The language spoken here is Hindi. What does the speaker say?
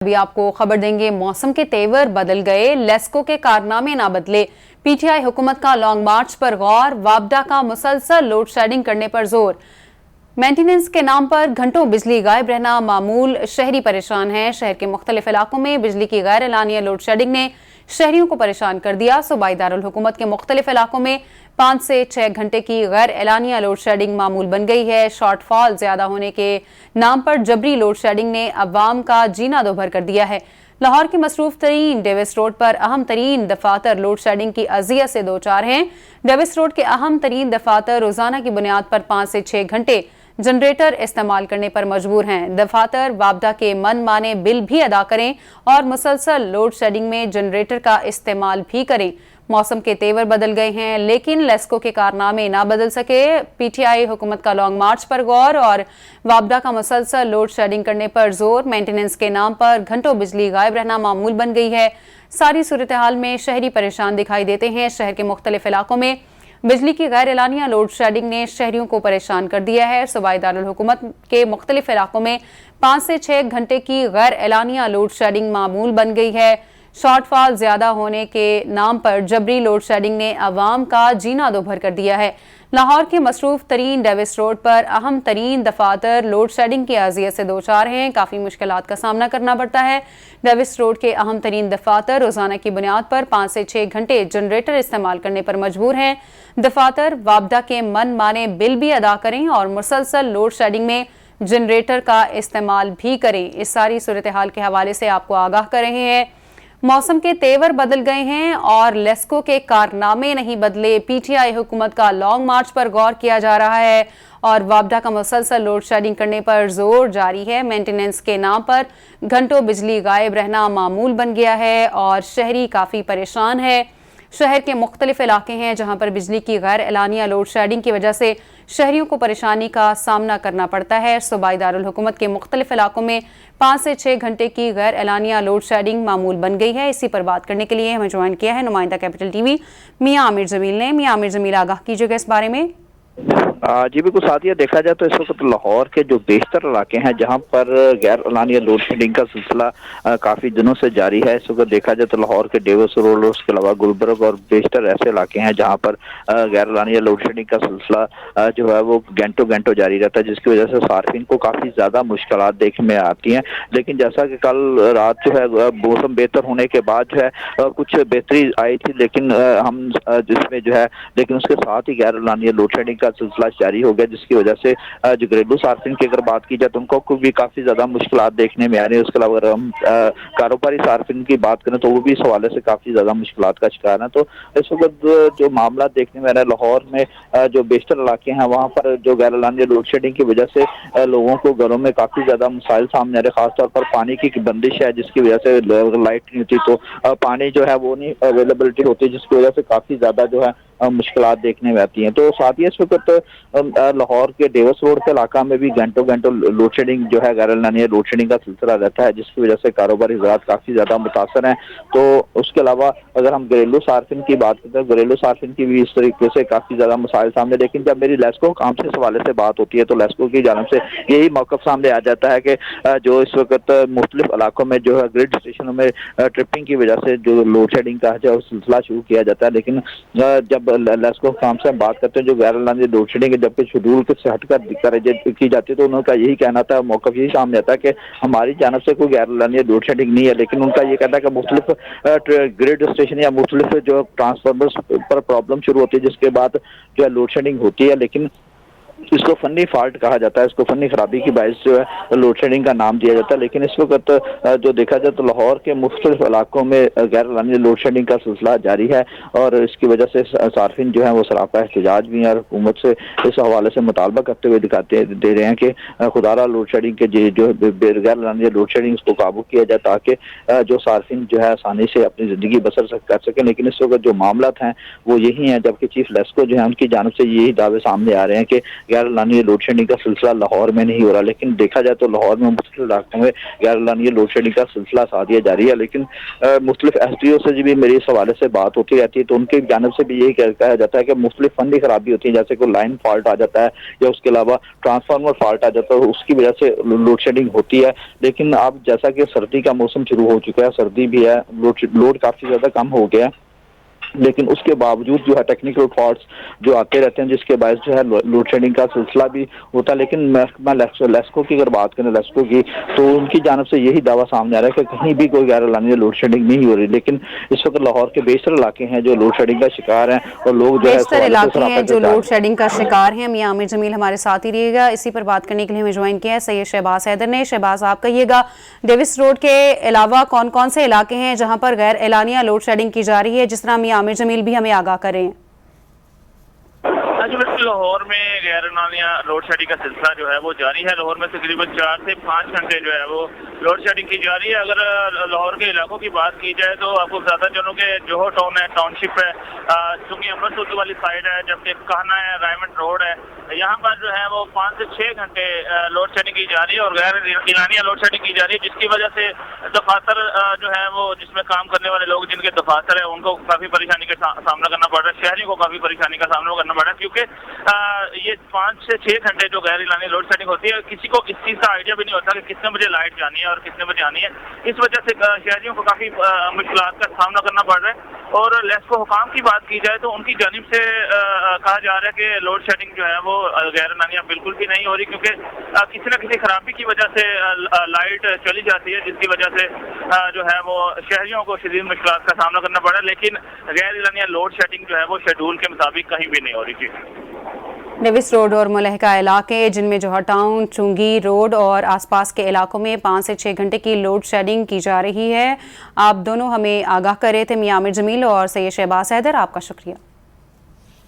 अभी आपको खबर देंगे, मौसम के तेवर बदल गए, लेस्को के कारनामे ना बदले। पीटीआई हुकूमत का लॉन्ग मार्च पर गौर, वापडा का मुसलसल लोड शेडिंग करने पर जोर। मेंटेनेंस के नाम पर घंटों बिजली गायब रहना मामूल, शहरी परेशान हैं। शहर के मुख्तलिफ इलाकों में बिजली की गैर एलानिया लोड शेडिंग ने शहरियों को परेशान कर दिया। सूबाई दारुल हुकूमत के मुख्तलिफ इलाकों में 5 से 6 घंटे की गैर एलानिया लोड शेडिंग मामूल बन गई है। शॉर्टफॉल ज्यादा होने के नाम पर जबरी लोड शेडिंग ने अवाम का जीना दोभर कर दिया है। लाहौर की मसरूफ तरीन डेविस रोड पर अहम तरीन दफातर लोड शेडिंग की अजियत से दो चार हैं। डेविस रोड के अहम तरीन दफातर रोजाना की बुनियाद पर 5 से 6 घंटे जनरेटर इस्तेमाल करने पर मजबूर हैं। दफातर वापडा के मन माने बिल भी अदा करें और मुसलसल लोड शेडिंग में जनरेटर का इस्तेमाल भी करें। मौसम के तेवर बदल गए हैं, लेकिन लेस्को के कारनामे ना बदल सके। पीटीआई हुकूमत का लॉन्ग मार्च पर गौर और वापडा का मुसलसल लोड शेडिंग करने पर जोर। मेंटेनेंस के नाम पर घंटों बिजली गायब रहना मामूल बन गई है। सारी सूरत हाल में शहरी परेशान दिखाई देते हैं। शहर के मुख्तलिफ इलाकों में बिजली की गैर एलानिया लोड शेडिंग ने शहरियों को परेशान कर दिया है। सूबाई दारुल हुकूमत के मुख्तलिफ इलाकों में 5 से 6 घंटे की गैर एलानिया लोड शेडिंग मामूल बन गई है। शॉर्टफॉल ज्यादा होने के नाम पर जबरी लोड शेडिंग ने अवाम का जीना दोभर कर दिया है। लाहौर के मसरूफ तरीन डेविस रोड पर अहम तरीन दफातर लोड शेडिंग की अजियत से दो चार हैं। काफ़ी मुश्किलात का सामना करना पड़ता है। डेविस रोड के अहम तरीन दफातर रोजाना की बुनियाद पर 5 से 6 घंटे जनरेटर इस्तेमाल करने पर मजबूर हैं। दफातर वापडा के मन माने बिल भी अदा करें और मुसलसल लोड शेडिंग में जनरेटर का इस्तेमाल भी करें। इस सारी सूरत हाल के हवाले से आपको आगाह कर रहे हैं। मौसम के तेवर बदल गए हैं और लेस्को के कारनामे नहीं बदले। पीटीआई हुकूमत का लॉन्ग मार्च पर गौर किया जा रहा है और वापडा का मुसलसल लोड शेडिंग करने पर जोर जारी है। मेंटेनेंस के नाम पर घंटों बिजली गायब रहना मामूल बन गया है और शहरी काफ़ी परेशान है। शहर के मुख्तलिफ इलाके हैं जहां पर बिजली की गैर एलानिया लोड शेडिंग की वजह से शहरियों को परेशानी का सामना करना पड़ता है। सूबाई दारुल हुकूमत के मुख्तलिफ इलाकों में 5 से 6 घंटे की गैर एलानिया लोड शेडिंग मामूल बन गई है। इसी पर बात करने के लिए हमें ज्वाइन किया है नुमाइंदा कैपिटल टीवी मियां आमिर जमील ने। मियां आमिर जमील, आगाह कीजिएगा इस बारे में। जी बिल्कुल साथिया, देखा जाए तो इस वक्त लाहौर के जो बेशतर इलाके हैं जहां पर गैर एलानिया लोड शेडिंग का सिलसिला काफी दिनों से जारी है। इस वक्त देखा जाए तो लाहौर के डेविस रोड, उसके अलावा गुलबर्ग और बेशतर ऐसे इलाके हैं जहां पर गैर एलानिया लोड शेडिंग का सिलसिला जो है वो घंटों घंटों जारी रहता है, जिसकी वजह से सार्फिन को काफी ज्यादा मुश्किलात देखने में आती हैं। लेकिन जैसा कि कल रात जो है मौसम बेहतर होने के बाद जो है कुछ बेहतरी आई थी, लेकिन हम जिसमें जो है लेकिन उसके साथ ही गैर एलानिया लोड शेडिंग का सिलसिला जारी हो गया, जिसकी वजह से जो घरेलू सार्फिन की अगर बात की जाए तो उनको भी काफी ज्यादा मुश्किलात देखने में आ रही है। उसके अलावा अगर हम कारोबारी सार्फिन की बात करें तो वो भी इस हवाले से काफी ज्यादा मुश्किलात का शिकार है। तो इस वक्त जो मामला देखने में आ रहा है, लाहौर में जो बेशतर इलाके हैं वहाँ पर जो गैर एलानिया लोड शेडिंग की वजह से लोगों को घरों में काफी ज्यादा मसाइल सामने आ रहे, खासतौर पर पानी की बंदिश है, जिसकी वजह से लाइट नहीं होती तो पानी जो है वो नहीं अवेलेबिलिटी होती, जिसकी वजह से काफी ज्यादा जो है मुश्किलात देखने में आती हैं। तो साथ ही इस वक्त लाहौर के डेविस रोड के इलाका में भी घंटों घंटों लोड शेडिंग जो है गैर एलानिया लोड शेडिंग का सिलसिला रहता है, जिसकी वजह से कारोबारी हज़रात काफी ज्यादा मुतासर हैं। तो उसके अलावा अगर हम घरेलू सार्फिन की बात करते हैं, घरेलू सार्फिन की भी इस तरीके से काफी ज्यादा मसाइल सामने, लेकिन जब मेरी लेस्को काम से हवाले से बात होती है तो लेस्को की जानब से यही मौक़िफ़ सामने आ जाता है कि जो इस वक्त मुख्तलिफ इलाकों में जो है ग्रिड स्टेशनों में ट्रिपिंग की वजह से जो लोड शेडिंग का जो सिलसिला शुरू किया जाता है, लेकिन जब लेस्को काम से हम बात करते हैं जो गैर एलानिया लोड शेडिंग है जबकि शेड्यूल से हटकर की जाती है, तो उनका यही कहना था, मौक़िफ़ यही सामने आता है कि हमारी जानब से कोई गैर एलानिया लोड शेडिंग नहीं है। लेकिन उनका ये कहना है कि मुख्तलिफ ग्रिड स्टेशन या मुख्तलिफ जो ट्रांसफार्मर्स पर प्रॉब्लम शुरू होती है, जिसके बाद जो है लोड शेडिंग होती है, लेकिन इसको फनी फॉल्ट कहा जाता है, इसको फनी खराबी की बाइस जो है लोड शेडिंग का नाम दिया जाता है। लेकिन इस वक्त जो देखा जाए तो लाहौर के मुख्तलिफ इलाकों में गैर एलानिया लोड शेडिंग का सिलसिला जारी है और इसकी वजह से सार्फिन जो है वो सरापा एहतजाज भी है और हुकूमत से इस हवाले से मुतालबा करते हुए दे रहे हैं कि खुदारा लोड शेडिंग के जो गैर एलानिया लोड शेडिंग उसको काबू किया जाए, ताकि जो सार्फिन जो है आसानी से अपनी ज़िंदगी बसर कर सकें। लेकिन इस वक्त जो मामला हैं वो यही हैं, जबकि चीफ लेस्को जो है उनकी जानब से यही दावे सामने आ रहे हैं कि गैर एलानिया लोड शेडिंग का सिलसिला लाहौर में नहीं हो रहा, लेकिन देखा जाए तो लाहौर में मुख्तलिफ इलाकों में गैर एलानिया लोड शेडिंग का सिलसिला सादिया जारी है। लेकिन मुख्तलिफ SDO से भी मेरी इस हवाले से बात होती रहती है, तो उनकी जानिब से भी यही कहा जाता है कि मुख्तलिफ फंडी खराबी होती है, जैसे कोई लाइन फॉल्ट आ जाता है या उसके अलावा ट्रांसफार्मर फॉल्ट आ जाता है, उसकी वजह से लोड शेडिंग होती है। लेकिन अब जैसा कि सर्दी का मौसम शुरू हो चुका है, सर्दी भी है, लोड काफी ज्यादा कम हो गया है, लेकिन उसके बावजूद जो है टेक्निकल फॉल्ट्स जो आते रहते हैं, जिसके बायस जो है लोड शेडिंग का सिलसिला भी होता है। लेकिन मैं लेस्को की अगर बात करें, लेस्को की, तो उनकी जानब से यही दावा सामने आ रहा है कि कहीं भी कोई गैर एलानिया लोड शेडिंग नहीं हो रही। लेकिन इस वक्त लाहौर के बेशतर इलाके हैं जो लोड शेडिंग का शिकार हैं, और लोग जो बेशतर इलाके हैं जो लोड शेडिंग का शिकार हैं। मियां आमिर जमील हमारे साथ ही रहिएगा। इसी पर बात करने के लिए हमें ज्वाइन किया है सैयद शहबाज हैदर ने। शहबाज, आप कहिएगा, डेविस रोड के अलावा कौन कौन से इलाके हैं जहां पर गैर एलानिया लोड शेडिंग की जा रही है, जिस तरह मियां आमिर जमील भी हमें आगाह करें। जी बिल्कुल, लाहौर में गैर एलानिया लोड शेडिंग का सिलसिला जो है वो जारी है। लाहौर में तकरीबन 4 से 5 घंटे जो है वो लोड शेडिंग की जा रही है। अगर लाहौर के इलाकों की बात की जाए तो आपको ज्यादा जनों के जोहर टाउन है, टाउनशिप है, चूंकि अमृतसर वाली साइड है, जबकि कहना है, रायमंड रोड है, यहाँ पर जो है वो 5 से 6 घंटे लोड शेडिंग की जा रही है और गैर एलानिया लोड शेडिंग की जा रही है, जिसकी वजह से दफातर जो है वो जिसमें काम करने वाले लोग जिनके दफातर है उनको काफी परेशानी का सामना करना पड़ रहा है, शहरियों को काफी परेशानी का सामना करना पड़ रहा है, क्योंकि ये 5 से 6 घंटे जो गैर एलानिया लोड शेडिंग होती है, किसी को इस चीज का आइडिया भी नहीं होता कि कितने बजे लाइट जानी है और कितने बजे आनी है। इस वजह से शहरियों को काफी मुश्किलात का सामना करना पड़ रहा है। और लेस्को हुकाम की बात की जाए तो उनकी जानिब से कहा जा रहा है कि लोड शेडिंग जो है वो गैर एलानिया बिल्कुल भी नहीं हो रही, क्योंकि किसी न किसी खराबी की वजह से लाइट चली जाती है, जिसकी वजह से जो है वो शहरियों को शदीद मुश्किलात का सामना करना पड़ा। लेकिन गैर एलानिया लोड शेडिंग जो है वो शेड्यूल के मुताबिक कहीं भी नहीं हो रही थी। डेविस रोड और मुलहका इलाके जिनमें जोहर टाउन, चुंगी रोड और आसपास के इलाकों में 5 से 6 घंटे की लोड शेडिंग की जा रही है। आप दोनों हमें आगाह कर रहे थे, मियां आमिर जमील और सैयद शहबाज हैदर, आपका शुक्रिया।